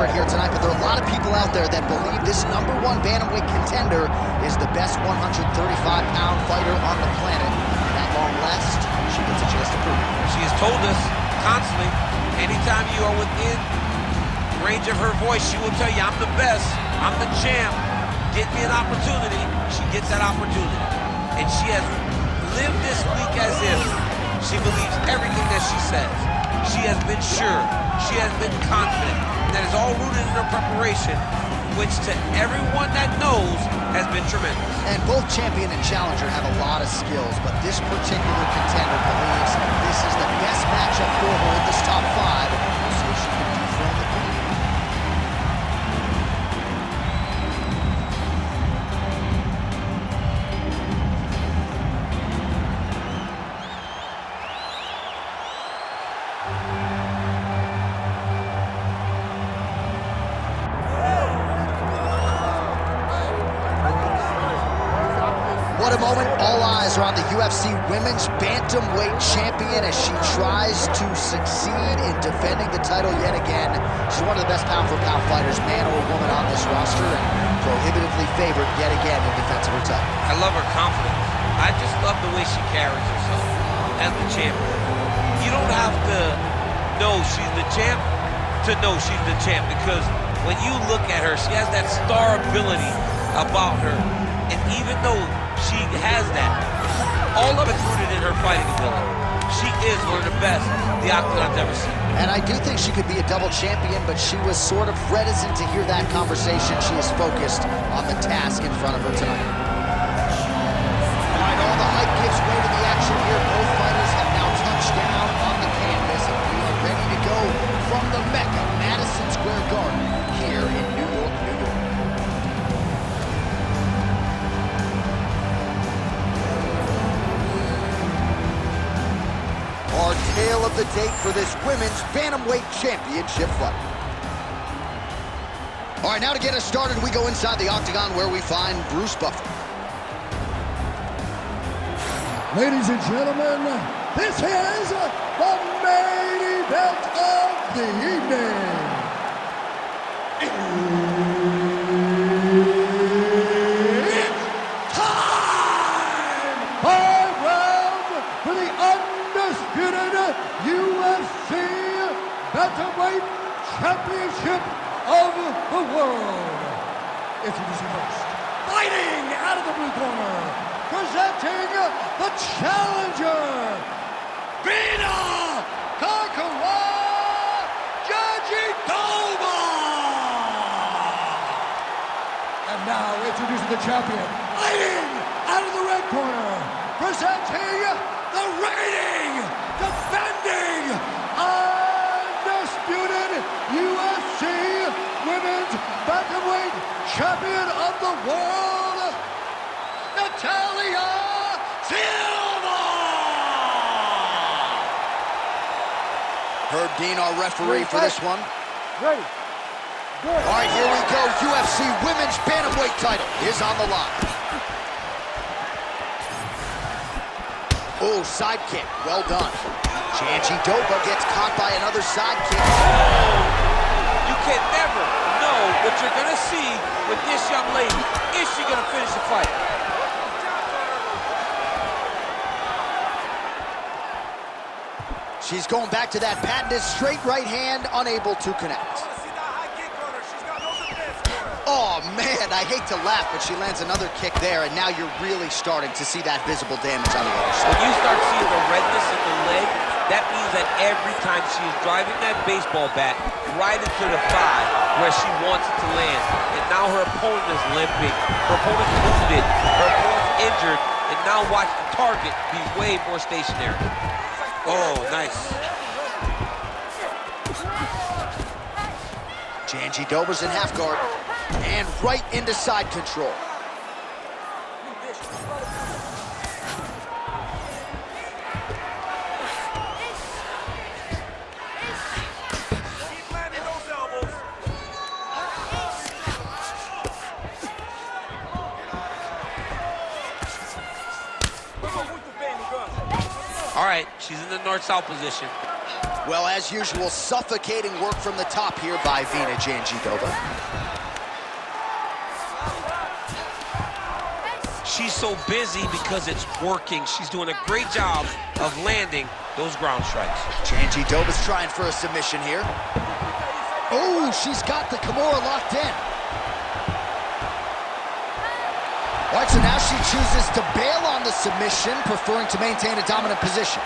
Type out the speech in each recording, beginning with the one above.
favorite here tonight, but there are a lot of people out there that believe this #1 bantamweight contender is the best 135-pound fighter on the planet. And at long last, she gets a chance to prove it. She has told us constantly, anytime you are within range of her voice, she will tell you, I'm the best, I'm the champ. Get me an opportunity. She gets that opportunity. And she has lived this week as if she believes everything that she says. She has been sure. She has been confident. That is all rooted in her preparation, which to everyone that knows has been tremendous. And both champion and challenger have a lot of skills, but this particular contender believes this is the best matchup for her in this top 5. We'll see if she can dethrone the queen. What a moment. All eyes are on the UFC Women's Bantamweight Champion as she tries to succeed in defending the title yet again. She's one of the best pound-for-pound fighters, man or woman, on this roster, and prohibitively favored yet again in defense of her title. I love her confidence. I just love the way she carries herself as the champion. You don't have to know she's the champ to know she's the champ, because when you look at her, she has that star ability about her. And even though she has that, all of it's rooted in her fighting ability. She is one of the best the Octagon's ever seen. And I do think she could be a double champion, but she was sort of reticent to hear that conversation. She is focused on the task in front of her tonight. All right, all the hype gives way to the action here. Both fighters have now touched down on the canvas, and we are ready to go from the Mecca, Madison Square Garden, here in New York, New York. Our tale of the tape for this women's bantamweight championship fight. All right, now to get us started, we go inside the octagon where we find Bruce Buffer. Ladies and gentlemen, this is the main event of the evening. It's time! 5 rounds for the undisputed UFC Bantamweight Championship of the world. Introducing first, fighting out of the blue corner, presenting the challenger, Virna Jandiroba. And now introducing the champion, fighting out of the red corner, presenting the reigning, defending, undisputed UFC Women's Bantamweight Champion of the world, Natalia Silva! Herb Dean, our referee for this one. Ready. Good. All right, here we go. UFC Women's Bantamweight title is on the line. Oh, side kick. Well done. Jandiroba gets caught by another side kick. You can never know what you're going to see with this young lady. Is she going to finish the fight? She's going back to that patented straight right hand, unable to connect. Oh, man, I hate to laugh, but she lands another kick there, and now you're really starting to see that visible damage on the other side. When you start seeing the redness in the leg, that means that every time she is driving that baseball bat right into the thigh where she wants it to land, and now her opponent is limping, her opponent's wounded, her opponent's injured, and now watch the target be way more stationary. Oh, nice. Jandiroba's in half guard, and right into side control. All right, she's in the north-south position. Well, as usual, suffocating work from the top here by Virna Jandiroba. She's so busy because it's working. She's doing a great job of landing those ground strikes. Jandiroba's trying for a submission here. Oh, she's got the Kimura locked in. All right, so now she chooses to bail on the submission, preferring to maintain a dominant position.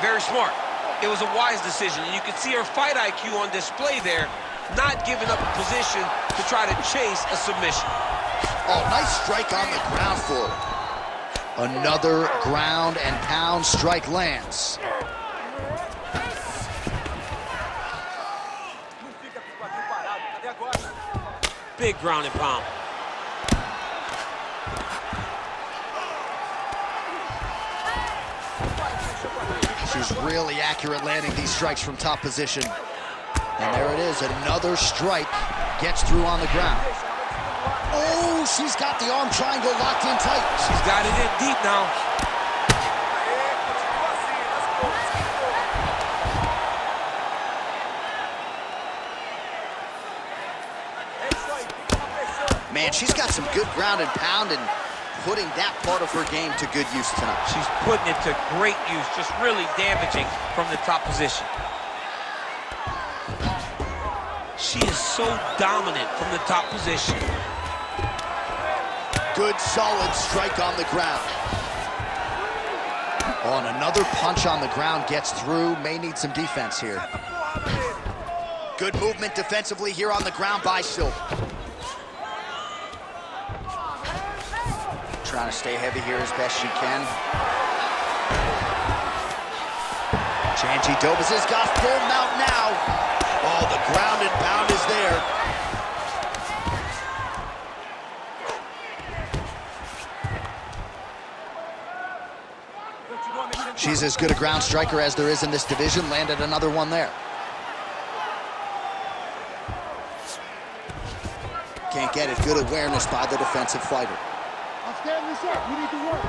Very smart. It was a wise decision, and you can see her fight IQ on display there, not giving up a position to try to chase a submission. Oh, nice strike on the ground for her. Another ground and pound strike lands. Big ground and pound. She's really accurate landing these strikes from top position. And there it is, another strike gets through on the ground. Oh, she's got the arm triangle locked in tight. She's got it in deep now. Man, she's got some good ground and pound and putting that part of her game to good use tonight. She's putting it to great use, just really damaging from the top position. She is so dominant from the top position. Good, solid strike on the ground. Oh, and another punch on the ground gets through. May need some defense here. Good movement defensively here on the ground by Silva. Trying to stay heavy here as best she can. Jandiroba's has got full mount now. Oh, the ground and pound is there. She's as good a ground striker as there is in this division. Landed another one there. Can't get it. Good awareness by the defensive fighter. I'm standing this up. You need to work.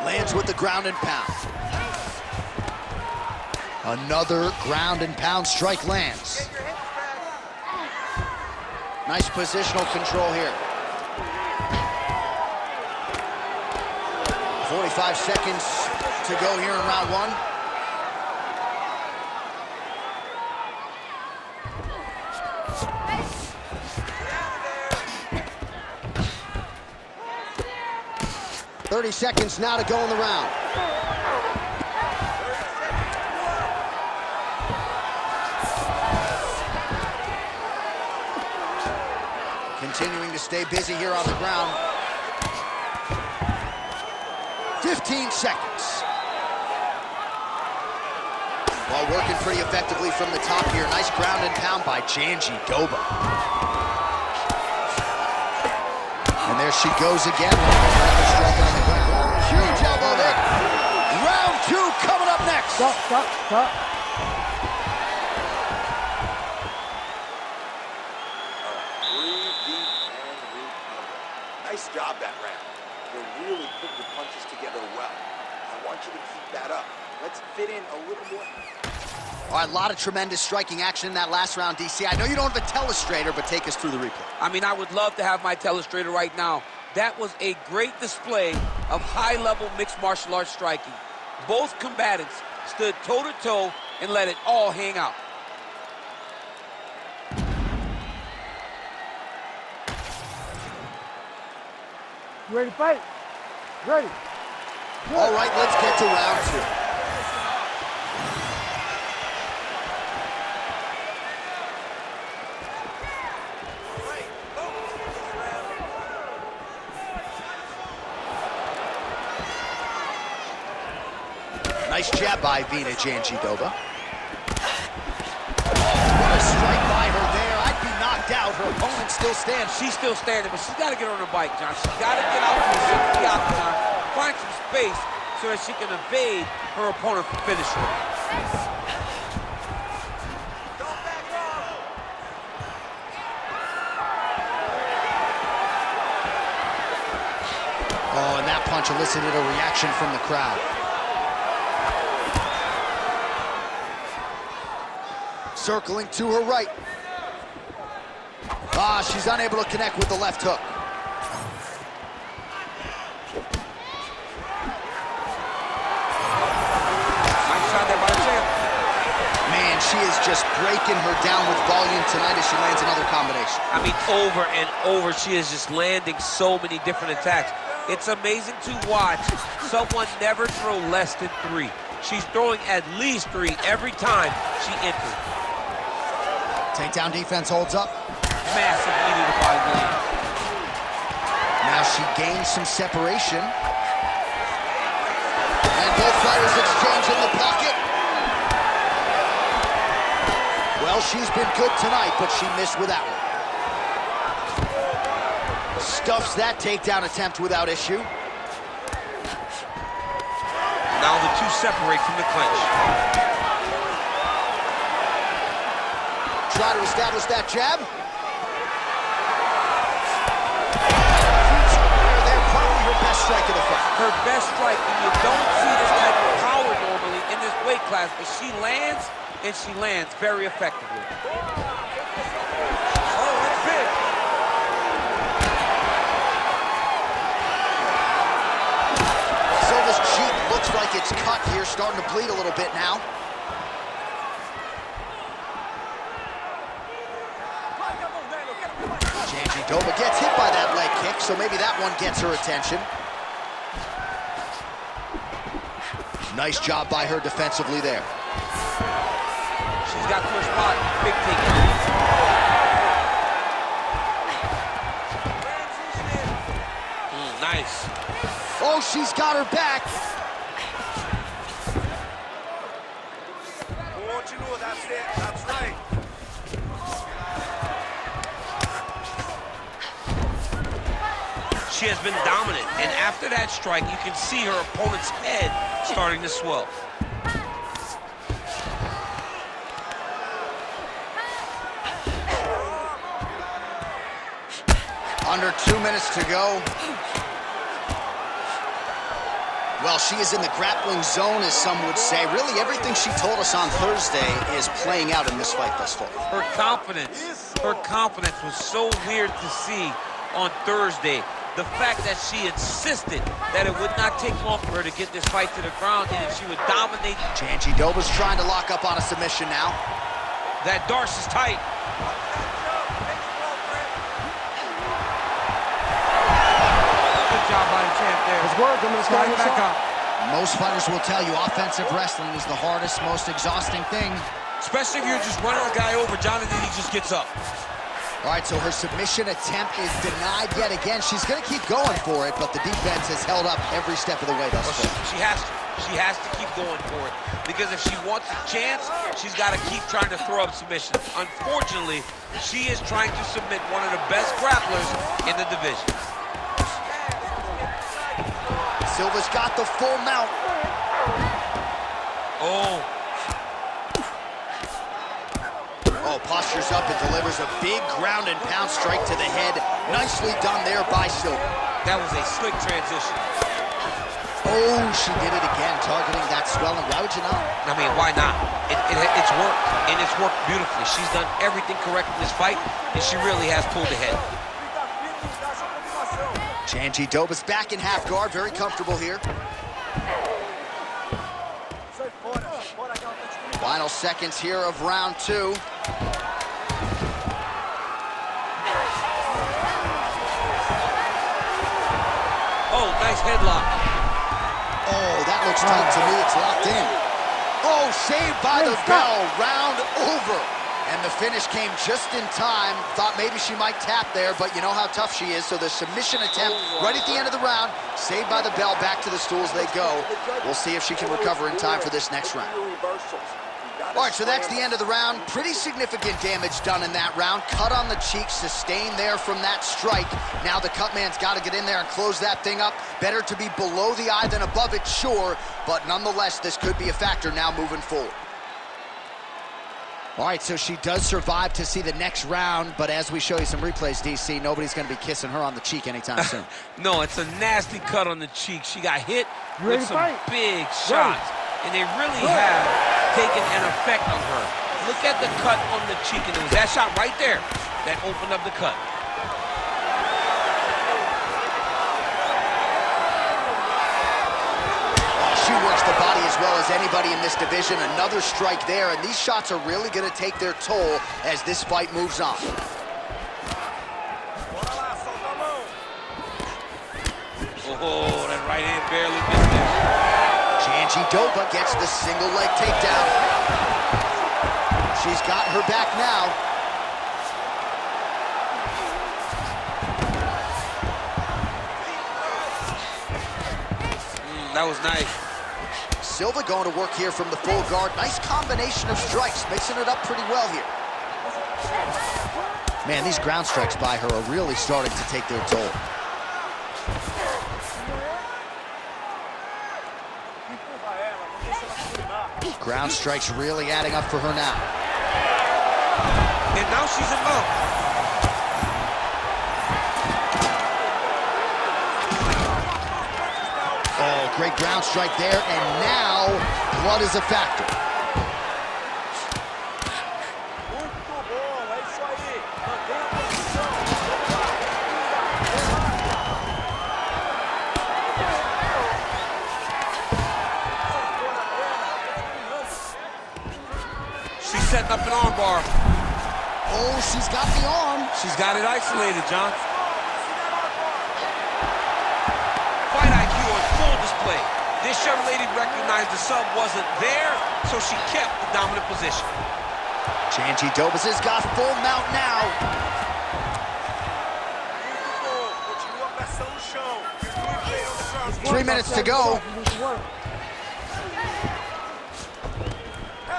Lands with the ground and pound. Another ground and pound strike lands. Nice positional control here. 45 seconds to go here in round one. .30 seconds now to go in the round. Continuing to stay busy here on the ground. 15 seconds. While working pretty effectively from the top here. Nice ground and pound by Jandiroba. And there she goes again. Another strike on the ground. Huge elbow there. Round two coming up next. Stop. Breathe deep and recover. Nice job that round. You really put your punches together well. I want you to keep that up. Let's fit in a little more. All right, a lot of tremendous striking action in that last round, DC. I know you don't have a telestrator, but take us through the replay. I mean, I would love to have my telestrator right now. That was a great display of high-level mixed martial arts striking. Both combatants stood toe-to-toe and let it all hang out. You ready to fight? Ready. Good. All right, let's get to round two. Nice jab by Virna Jandiroba. What a strike by her there. I'd be knocked out. Her opponent still stands. She's still standing, but she's got to get on her bike, John. She's got to get out to the center of the octagon, find some space so that she can evade her opponent from finishing. which elicited a reaction from the crowd. Circling to her right. Ah, she's unable to connect with the left hook. Nice shot there by the champ. Man, she is just breaking her down with volume tonight as she lands another combination. I mean, over and over, she is just landing so many different attacks. It's amazing to watch someone never throw less than 3. She's throwing at least 3 every time she enters. Takedown defense holds up. Massive knee to the body blade. Now she gains some separation. And both fighters exchange in the pocket. Well, she's been good tonight, but she missed with that one. Stuffs that takedown attempt without issue. Now the two separate from the clinch. Try to establish that jab. They're probably her best strike of the fight. Her best strike, and you don't see this type of power normally in this weight class, but she lands, and she lands very effectively. Oh, that's big. Silva's cheek looks like it's cut here, starting to bleed a little bit now. Jandiroba gets hit by that leg kick, so maybe that one gets her attention. Nice job by her defensively there. She's got to her spot. Big takedown. Nice. Oh, she's got her back. That's it. That's right. She has been dominant, and after that strike, you can see her opponent's head starting to swell. Under 2 minutes to go. Well, she is in the grappling zone, as some would say. Really, everything she told us on Thursday is playing out in this fight thus far. Her confidence was so weird to see on Thursday. The fact that she insisted that it would not take long for her to get this fight to the ground and she would dominate. Jandiroba's trying to lock up on a submission now. That Darce is tight. Good job by the champ there. It's working, let's Slide back up. Most fighters will tell you offensive wrestling is the hardest, most exhausting thing. Especially if you're just running a guy over, Jonathan, he just gets up. All right, so her submission attempt is denied yet again. She's going to keep going for it, but the defense has held up every step of the way thus far. She has to. She has to keep going for it. Because if she wants a chance, she's got to keep trying to throw up submissions. Unfortunately, she is trying to submit one of the best grapplers in the division. Silva's got the full mount. Oh, postures up and delivers a big ground and pound strike to the head. Nicely done there by Silva. That was a slick transition. Oh, she did it again, targeting that swelling. Why would you not? I mean, why not? It's worked, and it's worked beautifully. She's done everything correct in this fight, and she really has pulled ahead. Jandiroba's back in half guard, very comfortable here. Final seconds here of round 2. Oh, nice headlock. Oh, that looks tight to me. It's locked in. Oh, saved by the bell. Round over. And the finish came just in time. Thought maybe she might tap there, but you know how tough she is. So the submission attempt right at the end of the round, saved by the bell, back to the stools they go. We'll see if she can recover in time for this next round. All right, so that's the end of the round. Pretty significant damage done in that round. Cut on the cheek, sustained there from that strike. Now the cut man's got to get in there and close that thing up. Better to be below the eye than above it, sure, but nonetheless, this could be a factor now moving forward. All right, so she does survive to see the next round, but as we show you some replays, DC, nobody's going to be kissing her on the cheek anytime soon. No, it's a nasty cut on the cheek. She got hit with some big shots, and they really have taken an effect on her. Look at the cut on the cheek, and it was that shot right there that opened up the cut. She works the body as well as anybody in this division. Another strike there, and these shots are really going to take their toll as this fight moves on. Oh, that right hand barely missed there. Jandiroba gets the single leg takedown. She's got her back now. That was nice. Silva going to work here from the full guard. Nice combination of strikes, mixing it up pretty well here. Man, these ground strikes by her are really starting to take their toll. Ground strikes really adding up for her now. And now she's in love. Oh, great ground strike there, and now blood is a factor. She's setting up an arm bar. Oh, she's got the arm. She's got it isolated, John. Fight IQ on full display. This young lady recognized the sub wasn't there, so she kept the dominant position. Jandiroba has got full mount now. 3 minutes to go.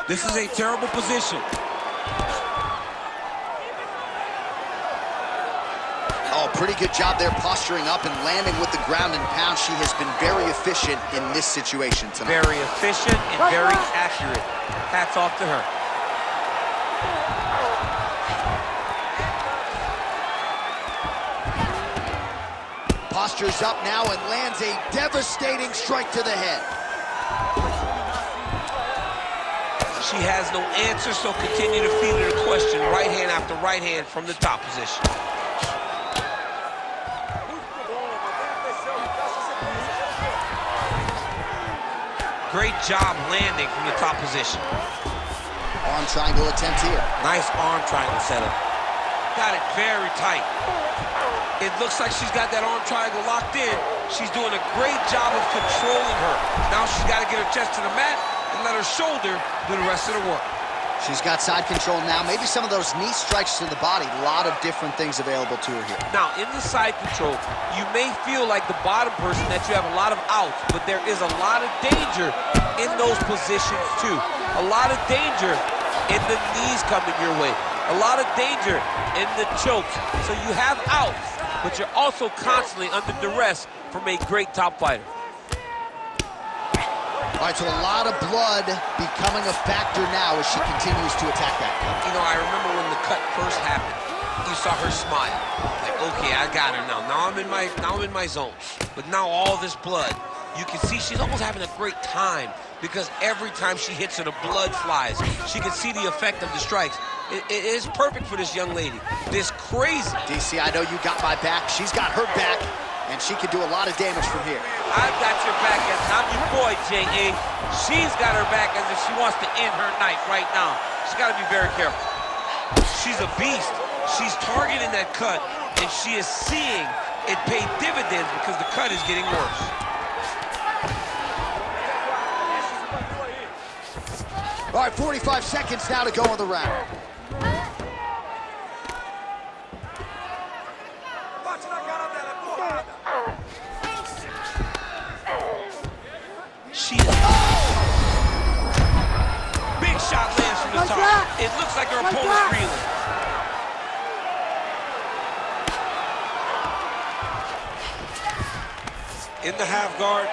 This is a terrible position. Oh, pretty good job there posturing up and landing with the ground and pound. She has been very efficient in this situation tonight. Very efficient and very accurate. Hats off to her. Postures up now and lands a devastating strike to the head. She has no answer, so continue to feed her the question. Right hand after right hand from the top position. Great job landing from the top position. Arm triangle attempt here. Nice arm triangle setup. Got it very tight. It looks like she's got that arm triangle locked in. She's doing a great job of controlling her. Now she's got to get her chest to the mat and let her shoulder do the rest of the work. She's got side control now. Maybe some of those knee strikes to the body. A lot of different things available to her here. Now, in the side control, you may feel like the bottom person that you have a lot of outs, but there is a lot of danger in those positions, too. A lot of danger in the knees coming your way. A lot of danger in the chokes. So you have outs, but you're also constantly under duress from a great top fighter. All right, so a lot of blood becoming a factor now as she continues to attack that cut. You know, I remember when the cut first happened, you saw her smile. Like, okay, I got her now. Now I'm in my zone. But now all this blood, you can see she's almost having a great time because every time she hits her, the blood flies. She can see the effect of the strikes. It is perfect for this young lady. This crazy. DC, I know you got my back. She's got her back, and she can do a lot of damage from here. I've got your back, and I'm your boy, J.A. She's got her back as if she wants to end her night right now. She's got to be very careful. She's a beast. She's targeting that cut, and she is seeing it pay dividends because the cut is getting worse. All right, 45 seconds now to go in the round. She is... Big shot lands from the top. It looks like her opponent's reeling. In the half guard.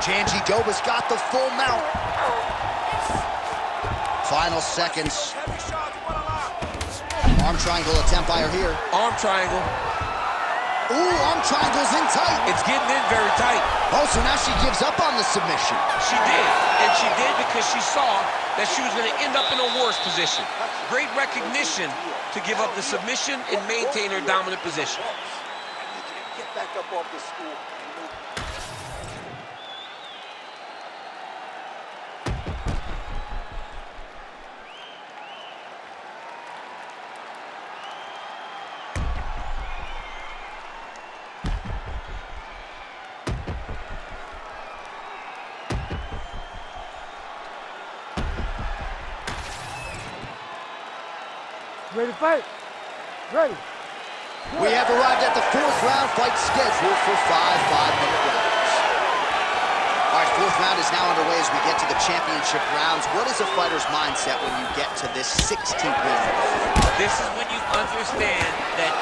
Jandiroba's got the full mount. Final seconds. Arm triangle attempt by her here. Arm triangle. Ooh, arm triangle's in tight. It's getting in very tight. Oh, so now she gives up on the submission. She did, and she did because she saw that she was going to end up in a worse position. Great recognition to give up the submission and maintain her dominant position. I need you to get back up off the stool and move. Ready to fight? Ready. We have arrived at the fourth round fight scheduled for 5 5-minute rounds. All right, fourth round is now underway as we get to the championship rounds. What is a fighter's mindset when you get to this 16th round? This is when you understand that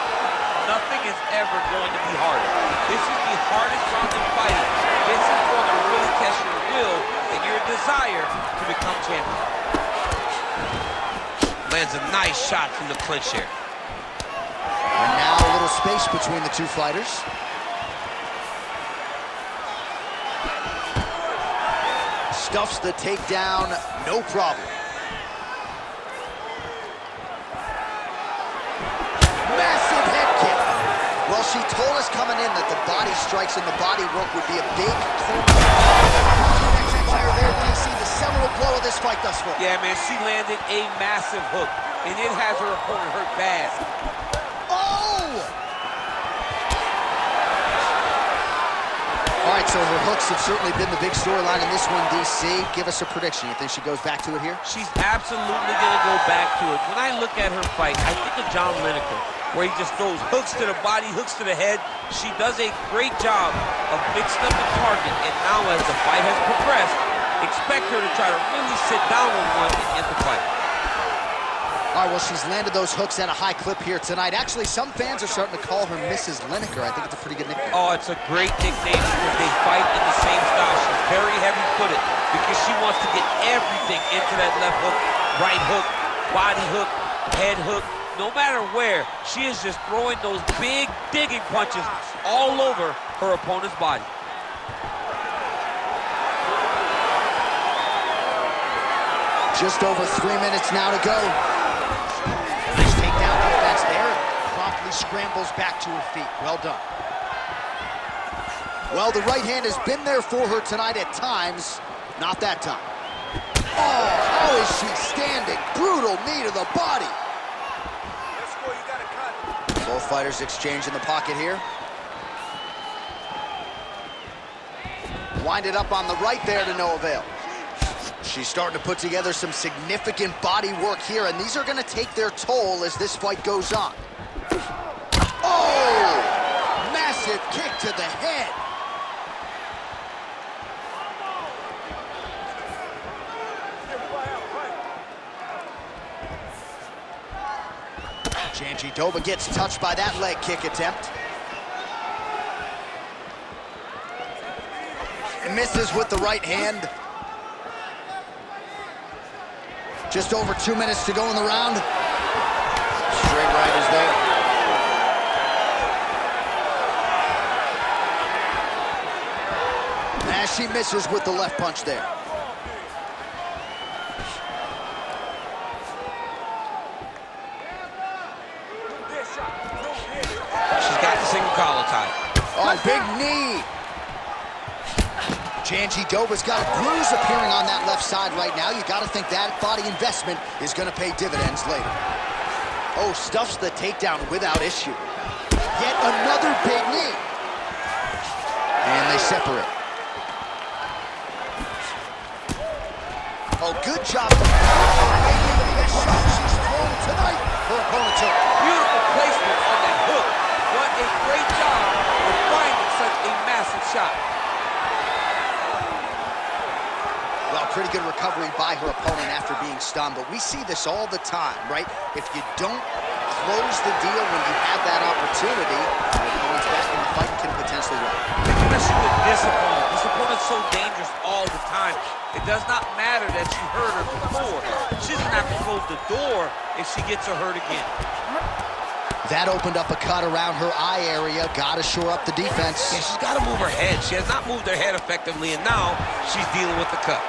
nothing is ever going to be harder. This is the hardest round in fighting. This is going to really test your will and your desire to become champion. Lands a nice shot from the clinch here. And now a little space between the two fighters. Stuffs the takedown, no problem. Massive head kick. Well, she told us coming in that the body strikes and the body work would be a big fire there when you see the seminal blow of this fight thus far. Yeah, man, she landed a massive hook, and it has her opponent hurt bad. Oh! All right, so her hooks have certainly been the big storyline in this one, DC. Give us a prediction. You think she goes back to it here? She's absolutely going to go back to it. When I look at her fight, I think of John Lineker, where he just throws hooks to the body, hooks to the head. She does a great job of mixing up the target, and now as the fight has progressed, expect her to try to really sit down on one and end the fight. All right, well, she's landed those hooks at a high clip here tonight. Actually, some fans are starting to call her Mrs. Lineker. I think it's a pretty good nickname. Oh, it's a great nickname because they fight in the same style. She's very heavy-footed because she wants to get everything into that left hook, right hook, body hook, head hook. No matter where, she is just throwing those big digging punches all over her opponent's body. Just over 3 minutes now to go. Nice takedown defense there. Promptly scrambles back to her feet. Well done. Well, the right hand has been there for her tonight at times. Not that time. Oh, how is she standing? Brutal knee to the body. Both fighters exchange in the pocket here. Wind it up on the right there to no avail. She's starting to put together some significant body work here, and these are going to take their toll as this fight goes on. Oh! Massive kick to the head. Jandiroba gets touched by that leg kick attempt. Misses with the right hand. Just over 2 minutes to go in the round. Straight right is there. As she misses with the left punch there. She's got the single collar tie. Oh, big knee. Jandiroba's got a bruise appearing on that left side right now. You got to think that body investment is going to pay dividends later. Oh, stuffs the takedown without issue. Yet another big knee. And they separate. Oh, good job. Maybe the best shot she's thrown tonight. Her opponent took. Beautiful placement on that hook. What a great job of finding such a massive shot. Well, pretty good recovery by her opponent after being stunned, but we see this all the time, right? If you don't close the deal when you have that opportunity. Your opponent's back in the fight and can potentially win. Especially with this opponent. This opponent's so dangerous all the time. It does not matter that you hurt her before. She's gonna have to close the door if she gets her hurt again. That opened up a cut around her eye area. Gotta shore up the defense. Yeah, she's gotta move her head. She has not moved her head effectively, and now she's dealing with the cut.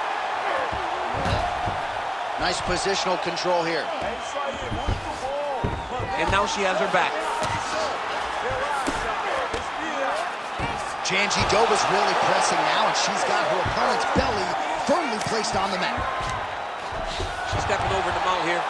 Nice positional control here. And now she has her back. Jandiroba's really pressing now, and she's got her opponent's belly firmly placed on the mat. She's stepping over the mount here.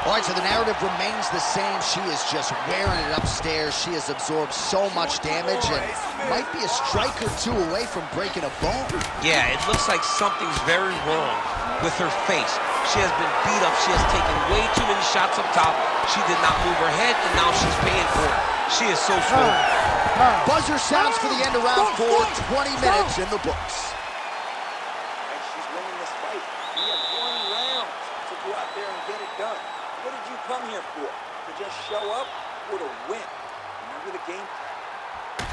All right, so the narrative remains the same. She is just wearing it upstairs. She has absorbed so much damage and might be a strike or two away from breaking a bone. Yeah, it looks like something's very wrong with her face. She has been beat up. She has taken way too many shots up top. She did not move her head, and now she's paying for it. She is so slow. Buzzer sounds for the end of round 4, 20 minutes in the books. And she's winning this fight. We have 1 round to go out there and get it done. What did you come here for? To just show up or to win? Remember the game plan.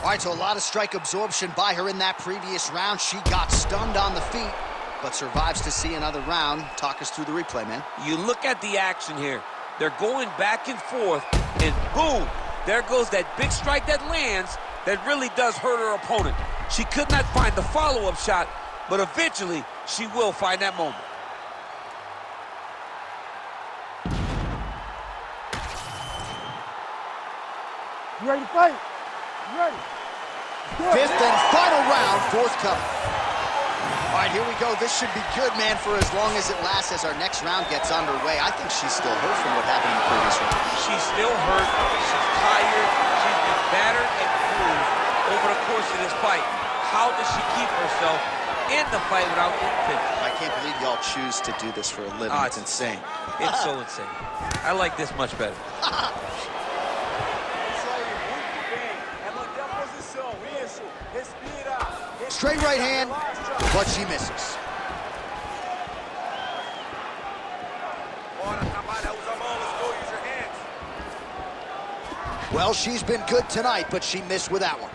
All right, so a lot of strike absorption by her in that previous round. She got stunned on the feet, but survives to see another round. Talk us through the replay, man. You look at the action here. They're going back and forth, and boom, there goes that big strike that lands that really does hurt her opponent. She could not find the follow-up shot, but eventually she will find that moment. You ready to fight? You ready? Fifth and final round, forthcoming. All right, here we go. This should be good, man, for as long as it lasts as our next round gets underway. I think she's still hurt from what happened in the previous round. She's still hurt. She's tired. She's been battered and bruised over the course of this fight. How does she keep herself in the fight without getting finished? I can't believe y'all choose to do this for a living. It's insane. It's so insane. I like this much better. Straight right hand, but she misses. Well, she's been good tonight, but she missed with that one.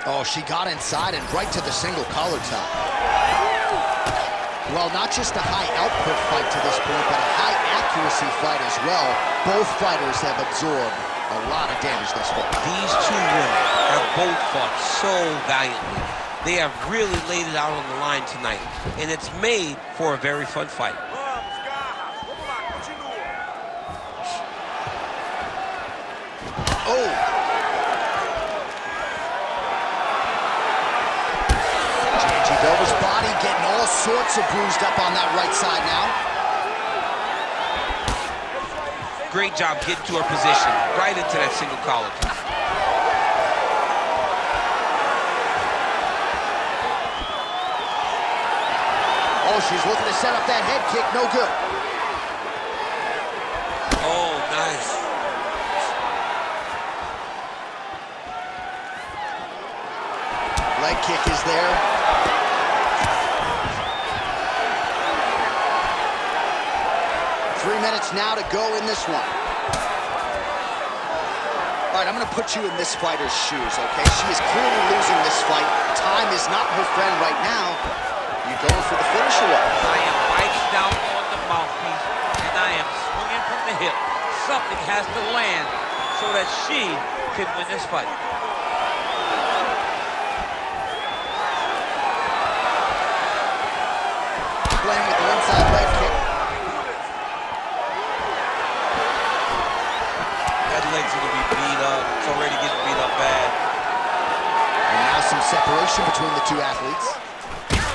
Oh, she got inside and right to the single collar top. Well, not just a high output fight to this point, but a high accuracy fight as well. Both fighters have absorbed a lot of damage thus far. These two women have both fought so valiantly. They have really laid it out on the line tonight, and it's made for a very fun fight. Oh! Jandiroba's body getting all sorts of bruised up on that right side now. Great job getting to her position, right into that single collar. Oh, she's looking to set up that head kick, no good. Oh, nice. Leg kick is there. Three minutes now to go in this one. All right, I'm going to put you in this fighter's shoes, okay? She is clearly losing this fight. Time is not her friend right now. You going for the finish or what? I am biting down on the mouthpiece, and I am swinging from the hip. Something has to land so that she can win this fight. Playing with the inside leg kick. That leg's gonna be beat up. It's already getting beat up bad. And now some separation between the two athletes.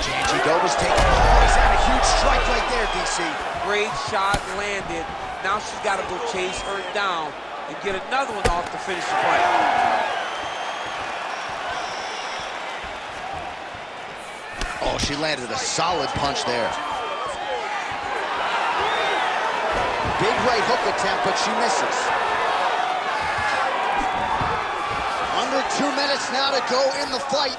Jandiroba's taking, oh, he's had a huge strike right there, DC. Great shot landed. Now she's got to go chase her down and get another one off to finish the fight. Oh, she landed a solid punch there. Big right hook attempt, but she misses. Under 2 minutes now to go in the fight.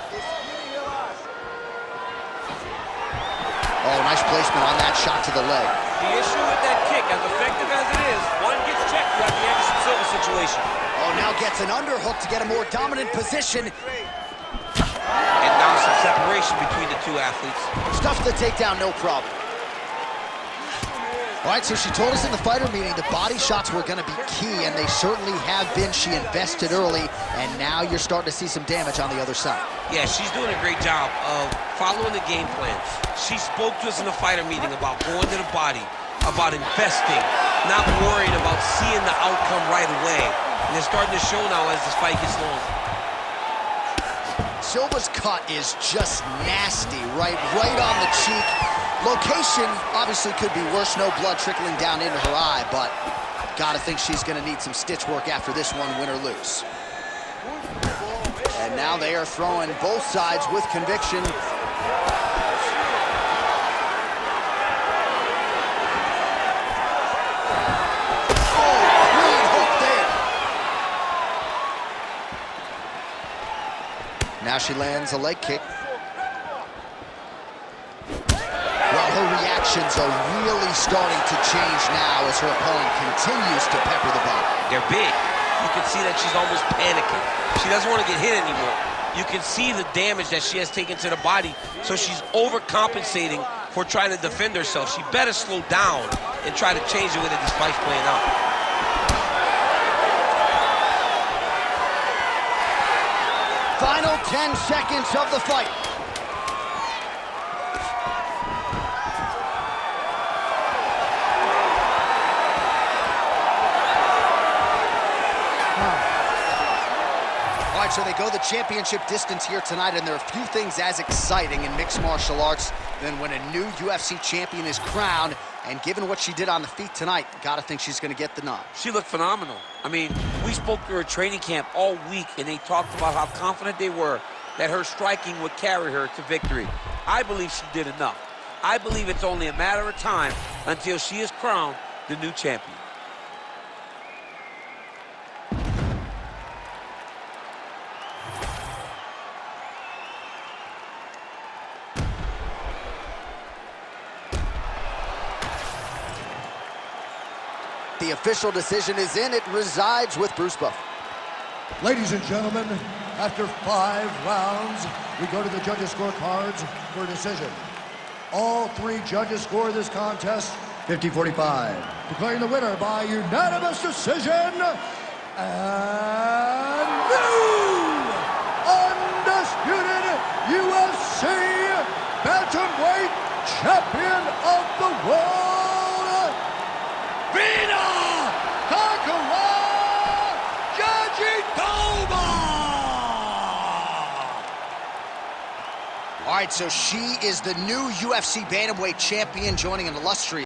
Oh, nice placement on that shot to the leg. The issue with that kick, as effective as it is, one gets checked, you have the Anderson Silva situation. Oh, now gets an underhook to get a more dominant position. And now some separation between the two athletes. Stuffs the takedown, no problem. All right, so she told us in the fighter meeting the body shots were going to be key, and they certainly have been. She invested early, and now you're starting to see some damage on the other side. Yeah, she's doing a great job of following the game plan. She spoke to us in the fighter meeting about going to the body, about investing, not worrying about seeing the outcome right away. And it's starting to show now as this fight gets long. Silva's cut is just nasty, right on the cheek. Location obviously could be worse, no blood trickling down into her eye, but gotta think she's gonna need some stitch work after this one, win or lose. And now they are throwing both sides with conviction. Now she lands a leg kick. Well, her reactions are really starting to change now as her opponent continues to pepper the body. They're big. You can see that she's almost panicking. She doesn't want to get hit anymore. You can see the damage that she has taken to the body, so she's overcompensating for trying to defend herself. She better slow down and try to change the way that this fight's playing out. Final 10 seconds of the fight. All right, so they go the championship distance here tonight, and there are few things as exciting in mixed martial arts than when a new UFC champion is crowned. And given what she did on the feet tonight, gotta think she's gonna get the nod. She looked phenomenal. I mean, we spoke to her training camp all week, and they talked about how confident they were that her striking would carry her to victory. I believe she did enough. I believe it's only a matter of time until she is crowned the new champion. The official decision is in. It resides with Bruce Buff. Ladies and gentlemen, after 5 rounds, we go to the judges' scorecards for a decision. All 3 judges score this contest 50-45. Declaring the winner by unanimous decision, and new undisputed UFC bantamweight champion of the world, Virna! All right, so she is the new UFC bantamweight champion, joining an illustrious